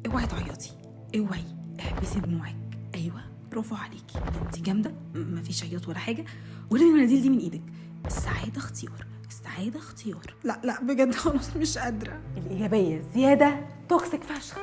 اوعي تعيطي، اوعي، احبسي دموعك. ايوه برافو عليكي، انت جامده، مفيش عياط ولا حاجه. ولمي المناديل دي من ايدك. السعاده اختيار، السعاده اختيار. لا بجد خلاص مش قادره. الايجابيه زياده توكسيك فشخ.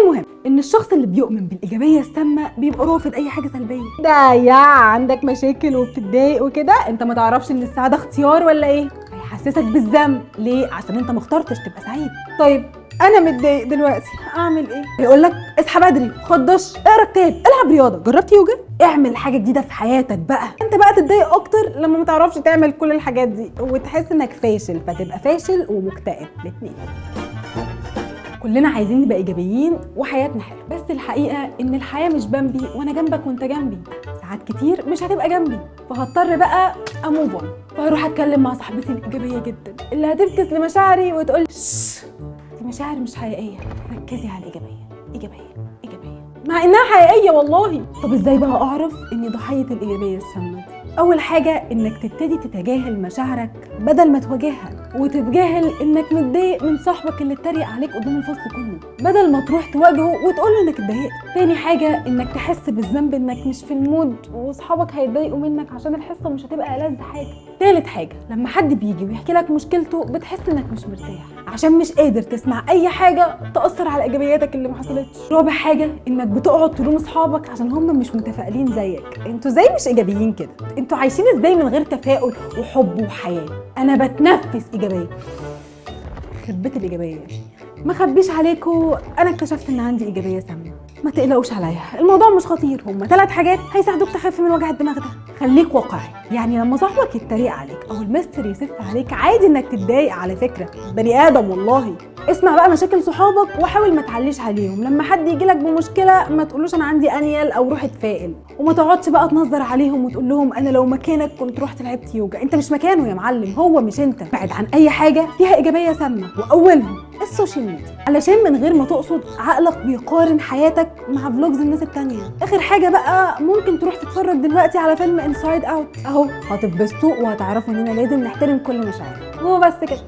المهم ان الشخص اللي بيؤمن بالايجابيه السامه بيبقى رافض اي حاجه سلبيه. ده يا عندك مشاكل وبتتضايق وكده، انت ما تعرفش ان السعاده اختيار ولا ايه؟ هيحسسك بالذنب. ليه؟ عشان انت ما اخترتش تبقى سعيد. طيب انا متضايق دلوقتي اعمل ايه؟ يقول لك اصحى بدري، خد دش، اقرا كتاب، العب رياضه، جربت يوجا، اعمل حاجه جديده في حياتك بقى. انت بقى تتضايق اكتر لما ما تعرفش تعمل كل الحاجات دي وتحس انك فاشل، فتبقى فاشل ومكتئب الاثنين. كلنا عايزين نبقى ايجابيين وحياتنا حلوه، بس الحقيقه ان الحياه مش بمبي وانا جنبك وانت جنبي. ساعات كتير مش هتبقى جنبي، فهضطر بقى اموف اون، فهروح اتكلم مع صاحبتي الايجابيه جدا اللي هتفكس لمشاعري وتقول دي مشاعر مش حقيقيه، ركزي على الايجابيه. ايجابيه ايجابيه مع انها حقيقيه والله. طب ازاي بقى اعرف اني ضحيه الايجابيه السامه دي؟ اول حاجه انك تبتدي تتجاهل مشاعرك بدل ما تواجهها، وتتجاهل انك متضايق من صاحبك اللي اتريق عليك قدام الفصل كله بدل ما تروح تواجهه وتقول له انك اتضايقت. تاني حاجه انك تحس بالذنب انك مش في المود واصحابك هيتضايقوا منك عشان الحصه مش هتبقى ألذ حاجه. تالت حاجه لما حد بيجي ويحكي لك مشكلته بتحس انك مش مرتاح عشان مش قادر تسمع اي حاجه تاثر على ايجابياتك اللي ما حصلتش. رابع حاجه انك بتقعد تلوم اصحابك عشان هم مش متفائلين زيك. انتوا ازاي مش ايجابيين كده؟ انتوا عايشين ازاي من غير تفاؤل وحب وحياه؟ انا بتنفس ايجابيه. خربت الايجابيه. ما خبيش عليكم، انا اكتشفت ان عندي ايجابيه سامه. ما تقلقوش عليا، الموضوع مش خطير. هما 3 حاجات هيساعدوك تخف من وجع الدماغ ده. خليك واقعي، يعني لما صاحبك يتريق عليك او المستر يسف عليك عادي انك تتضايق، على فكره بني ادم والله. اسمع بقى مشاكل صحابك وحاول ما تعليش عليهم. لما حد يجي لك بمشكله ما تقولوش انا عندي انيل او روح اتفائل، وما تقعدش بقى تنظر عليهم وتقول لهم انا لو مكانك كنت رحت لعبت يوجا. انت مش مكانه يا معلم، هو مش انت. بعد عن اي حاجه فيها ايجابيه سامه، واولهم السوشيال ميديا، علشان من غير ما تقصد عقلك بيقارن حياتك مع فلوجز الناس التانية. اخر حاجه بقى ممكن تروح تتفرج دلوقتي على فيلم انسايد اوت، اهو هتتبسطوا وهتعرفوا اننا لازم نحترم كل مشاعرنا. هو بس كده.